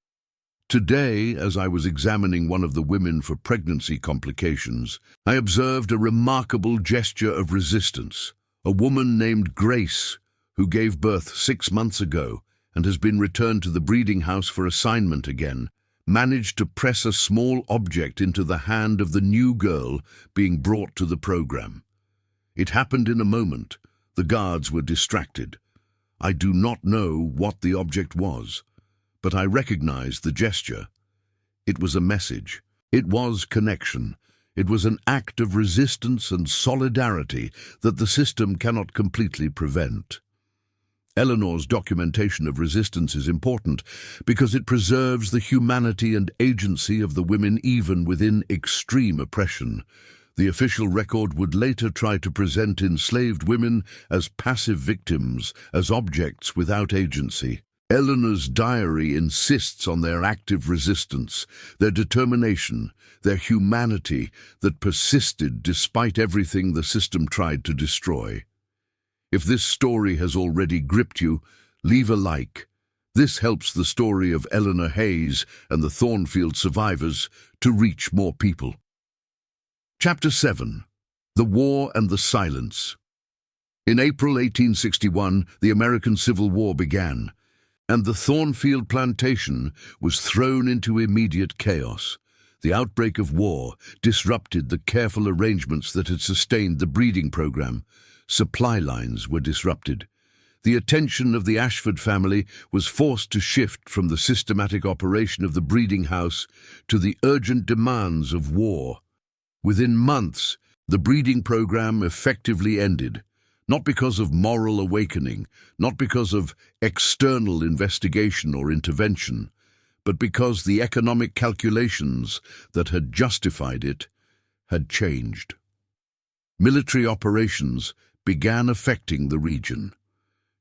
"Today, as I was examining one of the women for pregnancy complications, I observed a remarkable gesture of resistance. A woman named Grace, who gave birth 6 months ago and has been returned to the breeding house for assignment again, managed to press a small object into the hand of the new girl being brought to the program. It happened in a moment. The guards were distracted. I do not know what the object was, but I recognized the gesture. It was a message. It was connection. It was an act of resistance and solidarity that the system cannot completely prevent." Eleanor's documentation of resistance is important because it preserves the humanity and agency of the women even within extreme oppression. The official record would later try to present enslaved women as passive victims, as objects without agency. Eleanor's diary insists on their active resistance, their determination, their humanity that persisted despite everything the system tried to destroy. If this story has already gripped you, leave a like. This helps the story of Eleanor Hayes and the Thornfield survivors to reach more people. Chapter 7. The War and the Silence. In April 1861, the American Civil War began, and the Thornfield Plantation was thrown into immediate chaos. The outbreak of war disrupted the careful arrangements that had sustained the breeding program. Supply lines were disrupted. The attention of the Ashford family was forced to shift from the systematic operation of the breeding house to the urgent demands of war. Within months, the breeding program effectively ended. not because of moral awakening, not because of external investigation or intervention, but because the economic calculations that had justified it had changed. Military operations began affecting the region.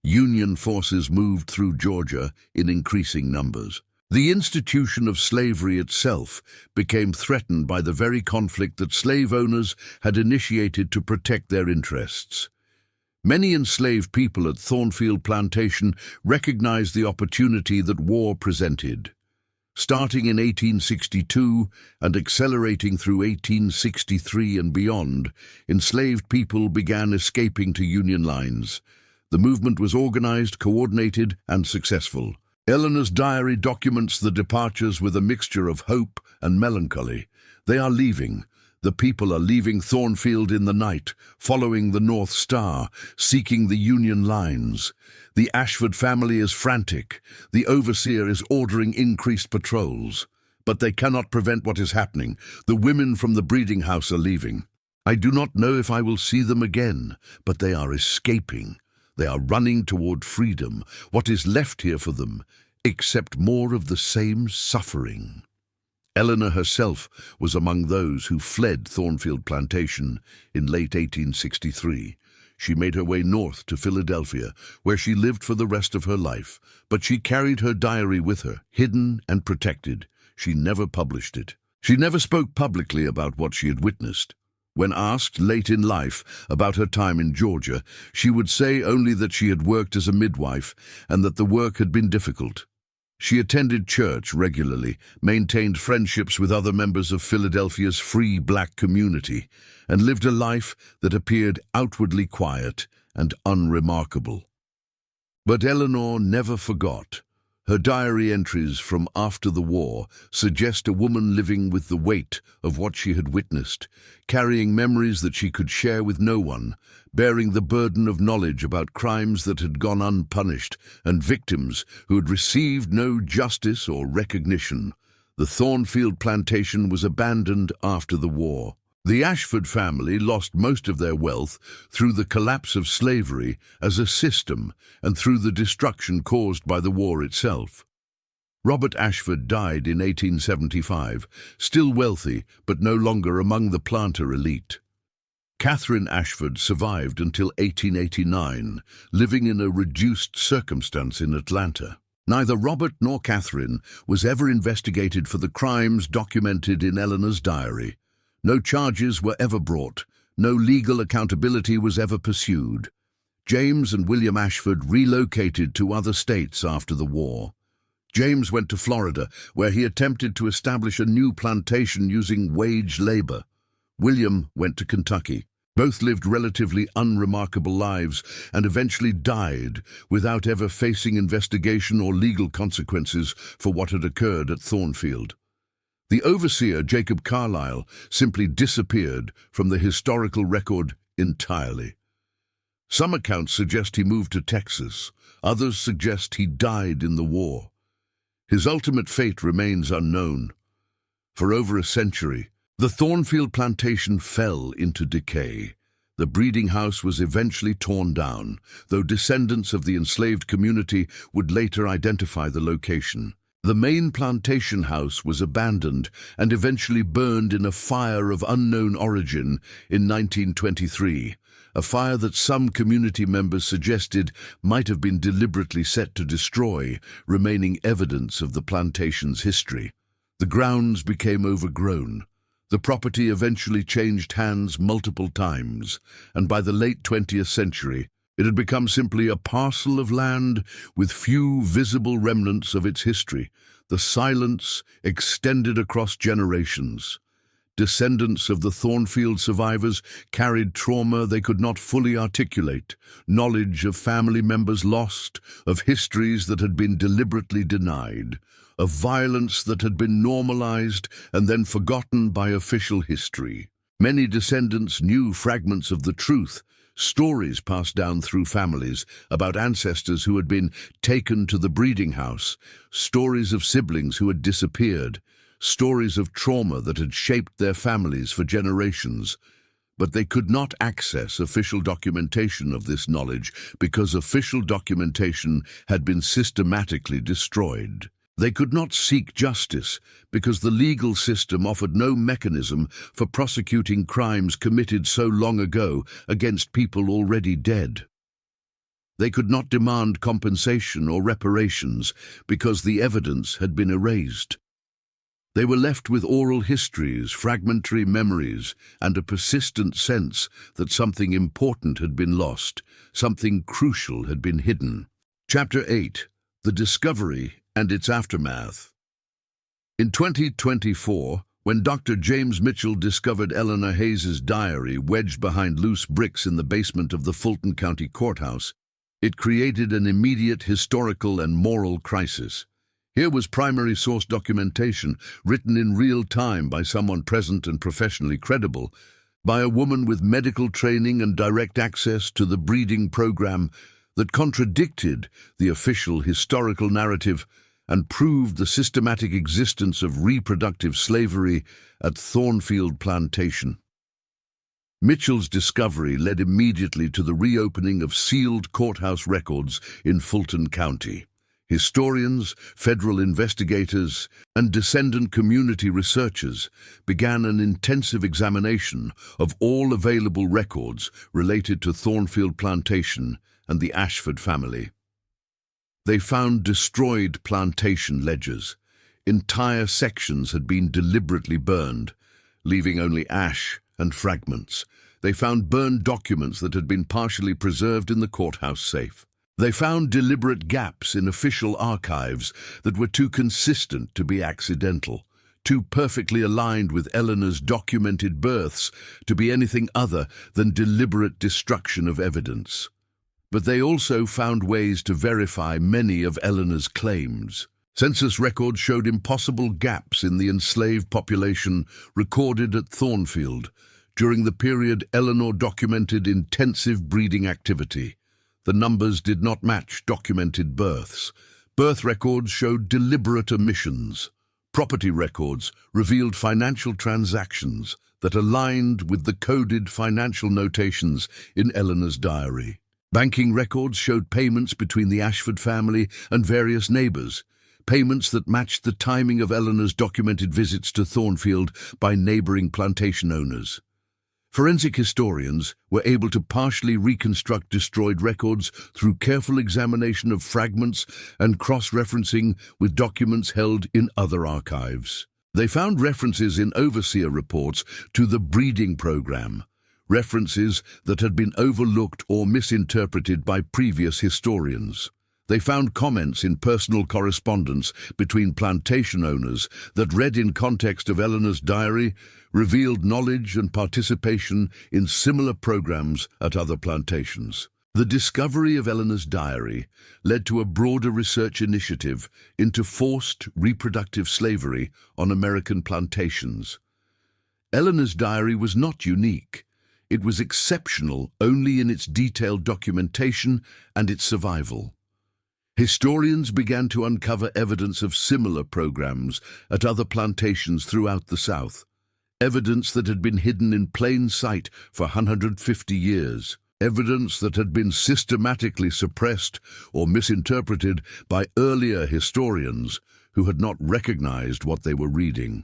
Union forces moved through Georgia in increasing numbers. The institution of slavery itself became threatened by the very conflict that slave owners had initiated to protect their interests. Many enslaved people at Thornfield Plantation recognized the opportunity that war presented. Starting in 1862 and accelerating through 1863 and beyond, enslaved people began escaping to Union lines. The movement was organized, coordinated, and successful. Eleanor's diary documents the departures with a mixture of hope and melancholy. They are leaving. The people are leaving Thornfield in the night, following the North Star, seeking the Union lines. The Ashford family is frantic. The overseer is ordering increased patrols. But they cannot prevent what is happening. The women from the breeding house are leaving. I do not know if I will see them again, but they are escaping. They are running toward freedom. What is left here for them, except more of the same suffering? Eleanor herself was among those who fled Thornfield Plantation in late 1863. She made her way north to Philadelphia, where she lived for the rest of her life, but she carried her diary with her, hidden and protected. She never published it. She never spoke publicly about what she had witnessed. When asked late in life about her time in Georgia, she would say only that she had worked as a midwife and that the work had been difficult. She attended church regularly, maintained friendships with other members of Philadelphia's free black community, and lived a life that appeared outwardly quiet and unremarkable. But Eleanor never forgot. Her diary entries from after the war suggest a woman living with the weight of what she had witnessed, carrying memories that she could share with no one, bearing the burden of knowledge about crimes that had gone unpunished and victims who had received no justice or recognition. The Thornfield Plantation was abandoned after the war. The Ashford family lost most of their wealth through the collapse of slavery as a system and through the destruction caused by the war itself. Robert Ashford died in 1875, still wealthy but no longer among the planter elite. Catherine Ashford survived until 1889, living in a reduced circumstance in Atlanta. Neither Robert nor Catherine was ever investigated for the crimes documented in Eleanor's diary. No charges were ever brought. No legal accountability was ever pursued. James and William Ashford relocated to other states after the war. James went to Florida, where he attempted to establish a new plantation using wage labor. William went to Kentucky. Both lived relatively unremarkable lives and eventually died without ever facing investigation or legal consequences for what had occurred at Thornfield. The overseer, Jacob Carlisle, simply disappeared from the historical record entirely. Some accounts suggest he moved to Texas. Others suggest he died in the war. His ultimate fate remains unknown. For over a century, the Thornfield Plantation fell into decay. The breeding house was eventually torn down, though descendants of the enslaved community would later identify the location. The main plantation house was abandoned and eventually burned in a fire of unknown origin in 1923, a fire that some community members suggested might have been deliberately set to destroy remaining evidence of the plantation's history. The grounds became overgrown. The property eventually changed hands multiple times, and by the late 20th century, it had become simply a parcel of land with few visible remnants of its history. The silence extended across generations. Descendants of the Thornfield survivors carried trauma they could not fully articulate, knowledge of family members lost, of histories that had been deliberately denied, of violence that had been normalized and then forgotten by official history. Many descendants knew fragments of the truth, stories passed down through families about ancestors who had been taken to the breeding house, stories of siblings who had disappeared, stories of trauma that had shaped their families for generations. But they could not access official documentation of this knowledge because official documentation had been systematically destroyed. They could not seek justice because the legal system offered no mechanism for prosecuting crimes committed so long ago against people already dead. They could not demand compensation or reparations because the evidence had been erased. They were left with oral histories, fragmentary memories, and a persistent sense that something important had been lost, something crucial had been hidden. Chapter 8. The Discovery and its Aftermath. In 2024, when Dr. James Mitchell discovered Eleanor Hayes's diary wedged behind loose bricks in the basement of the Fulton County Courthouse, it created an immediate historical and moral crisis. Here was primary source documentation, written in real time by someone present and professionally credible, by a woman with medical training and direct access to the breeding program that contradicted the official historical narrative and proved the systematic existence of reproductive slavery at Thornfield Plantation. Mitchell's discovery led immediately to the reopening of sealed courthouse records in Fulton County. Historians, federal investigators, and descendant community researchers began an intensive examination of all available records related to Thornfield Plantation and the Ashford family. They found destroyed plantation ledgers. Entire sections had been deliberately burned, leaving only ash and fragments. They found burned documents that had been partially preserved in the courthouse safe. They found deliberate gaps in official archives that were too consistent to be accidental, too perfectly aligned with Eleanor's documented births to be anything other than deliberate destruction of evidence. But they also found ways to verify many of Eleanor's claims. Census records showed impossible gaps in the enslaved population recorded at Thornfield. During the period Eleanor documented intensive breeding activity, the numbers did not match documented births. Birth records showed deliberate omissions. Property records revealed financial transactions that aligned with the coded financial notations in Eleanor's diary. Banking records showed payments between the Ashford family and various neighbors, payments that matched the timing of Eleanor's documented visits to Thornfield by neighboring plantation owners. Forensic historians were able to partially reconstruct destroyed records through careful examination of fragments and cross-referencing with documents held in other archives. They found references in overseer reports to the breeding program, references that had been overlooked or misinterpreted by previous historians. They found comments in personal correspondence between plantation owners that, read in context of Eleanor's diary, revealed knowledge and participation in similar programs at other plantations. The discovery of Eleanor's diary led to a broader research initiative into forced reproductive slavery on American plantations. Eleanor's diary was not unique. It was exceptional only in its detailed documentation and its survival. Historians began to uncover evidence of similar programs at other plantations throughout the South, evidence that had been hidden in plain sight for 150 years, evidence that had been systematically suppressed or misinterpreted by earlier historians who had not recognized what they were reading.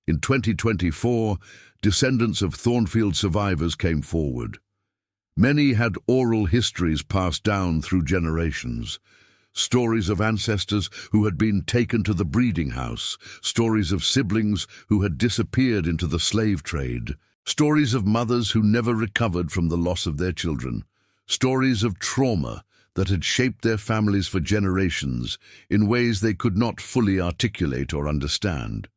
In 2024, descendants of Thornfield survivors came forward. Many had oral histories passed down through generations. Stories of ancestors who had been taken to the breeding house, stories of siblings who had disappeared into the slave trade, stories of mothers who never recovered from the loss of their children, stories of trauma that had shaped their families for generations in ways they could not fully articulate or understand.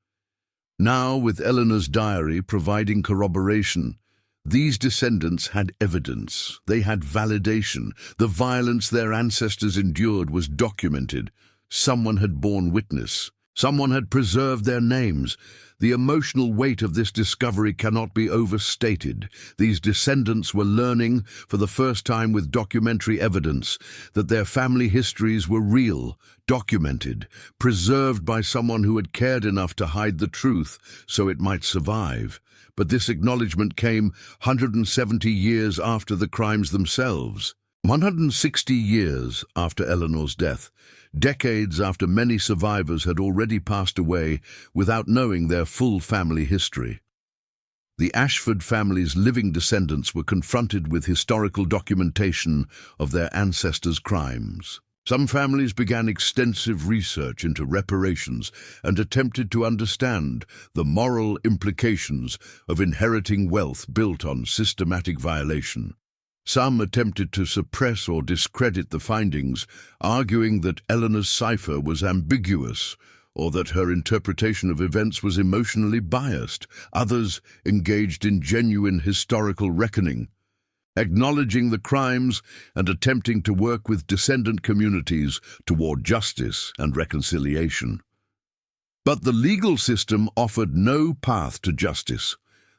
Now, with Eleanor's diary providing corroboration, these descendants had evidence. They had validation. The violence their ancestors endured was documented. Someone had borne witness. Someone had preserved their names. The emotional weight of this discovery cannot be overstated. These descendants were learning, for the first time with documentary evidence, that their family histories were real, documented, preserved by someone who had cared enough to hide the truth so it might survive. But this acknowledgement came 170 years after the crimes themselves. 160 years after Eleanor's death, decades after many survivors had already passed away without knowing their full family history. The Ashford family's living descendants were confronted with historical documentation of their ancestors' crimes. Some families began extensive research into reparations and attempted to understand the moral implications of inheriting wealth built on systematic violation. Some attempted to suppress or discredit the findings, arguing that Eleanor's cipher was ambiguous or that her interpretation of events was emotionally biased. Others engaged in genuine historical reckoning, acknowledging the crimes and attempting to work with descendant communities toward justice and reconciliation. But the legal system offered no path to justice.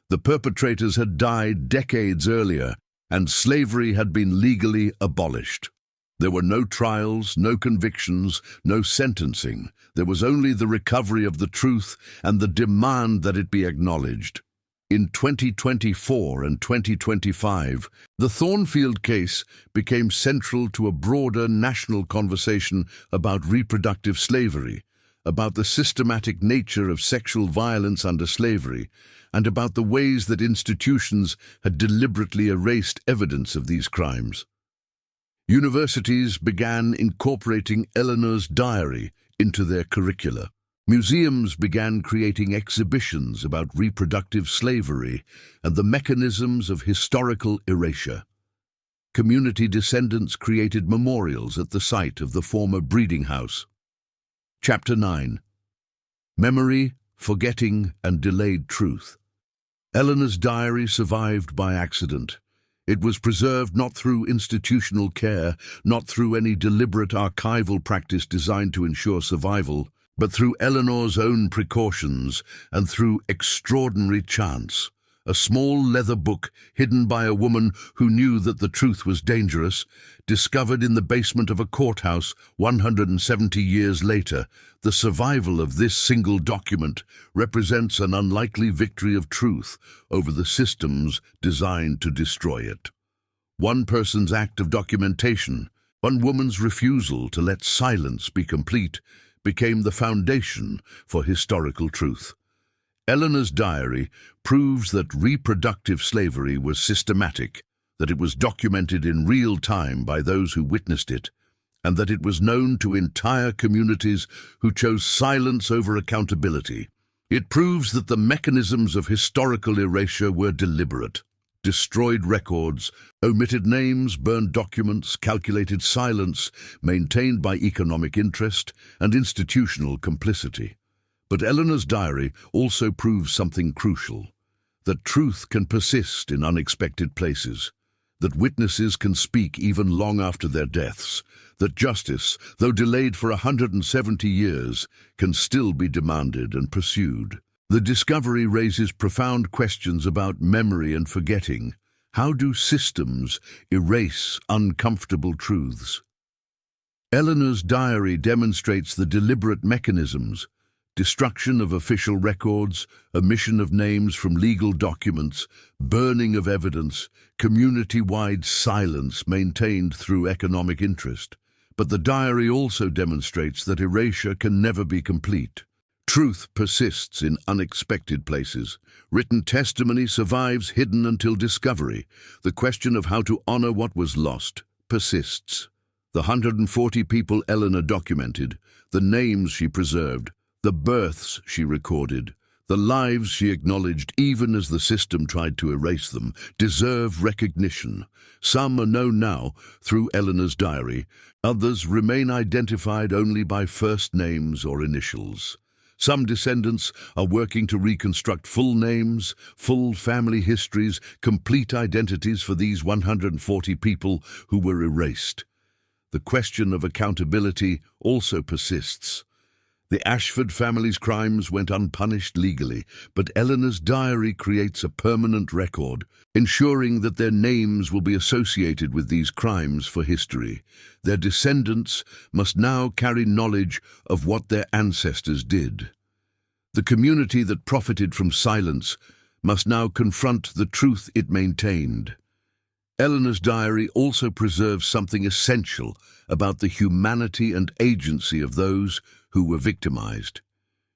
The perpetrators had died decades earlier, and slavery had been legally abolished. There were no trials, no convictions, no sentencing. There was only the recovery of the truth and the demand that it be acknowledged. In 2024 and 2025, the Thornfield case became central to a broader national conversation about reproductive slavery, about the systematic nature of sexual violence under slavery, and about the ways that institutions had deliberately erased evidence of these crimes. Universities began incorporating Eleanor's diary into their curricula. Museums began creating exhibitions about reproductive slavery and the mechanisms of historical erasure. Community descendants created memorials at the site of the former breeding house. Chapter 9. Memory, Forgetting, and Delayed Truth. Eleanor's diary survived by accident. It was preserved not through institutional care, not through any deliberate archival practice designed to ensure survival, but through Eleanor's own precautions and through extraordinary chance. A small leather book, hidden by a woman who knew that the truth was dangerous, discovered in the basement of a courthouse 170 years later. The survival of this single document represents an unlikely victory of truth over the systems designed to destroy it. One person's act of documentation, one woman's refusal to let silence be complete, became the foundation for historical truth. Eleanor's diary proves that reproductive slavery was systematic, that it was documented in real time by those who witnessed it, and that it was known to entire communities who chose silence over accountability. It proves that the mechanisms of historical erasure were deliberate. Destroyed records, omitted names, burned documents, calculated silence, maintained by economic interest and institutional complicity. But Eleanor's diary also proves something crucial: that truth can persist in unexpected places, that witnesses can speak even long after their deaths, that justice, though delayed for 170 years, can still be demanded and pursued. The discovery raises profound questions about memory and forgetting. How do systems erase uncomfortable truths? Eleanor's diary demonstrates the deliberate mechanisms: destruction of official records, omission of names from legal documents, burning of evidence, community-wide silence maintained through economic interest. But the diary also demonstrates that erasure can never be complete. Truth persists in unexpected places. Written testimony survives hidden until discovery. The question of how to honor what was lost persists. The 140 people Eleanor documented, the names she preserved, the births she recorded, the lives she acknowledged even as the system tried to erase them, deserve recognition. Some are known now through Eleanor's diary. Others remain identified only by first names or initials. Some descendants are working to reconstruct full names, full family histories, complete identities for these 140 people who were erased. The question of accountability also persists. The Ashford family's crimes went unpunished legally, but Eleanor's diary creates a permanent record, ensuring that their names will be associated with these crimes for history. Their descendants must now carry knowledge of what their ancestors did. The community that profited from silence must now confront the truth it maintained. Eleanor's diary also preserves something essential about the humanity and agency of those who were victimized.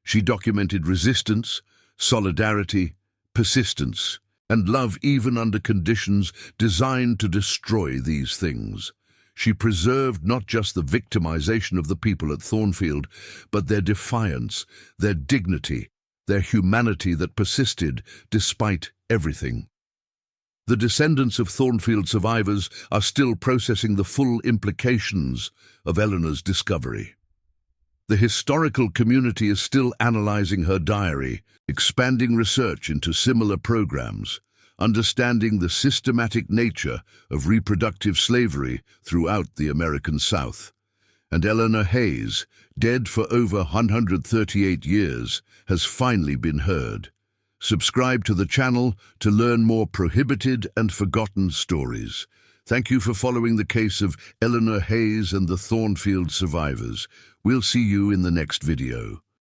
She documented resistance, solidarity, persistence, and love even under conditions designed to destroy these things. She preserved not just the victimization of the people at Thornfield, but their defiance, their dignity, their humanity that persisted despite everything. The descendants of Thornfield survivors are still processing the full implications of Eleanor's discovery. The historical community is still analyzing her diary, expanding research into similar programs, understanding the systematic nature of reproductive slavery throughout the American South. And Eleanor Hayes, dead for over 138 years, has finally been heard. Subscribe to the channel to learn more prohibited and forgotten stories. Thank you for following the case of Eleanor Hayes and the Thornfield survivors. We'll see you in the next video.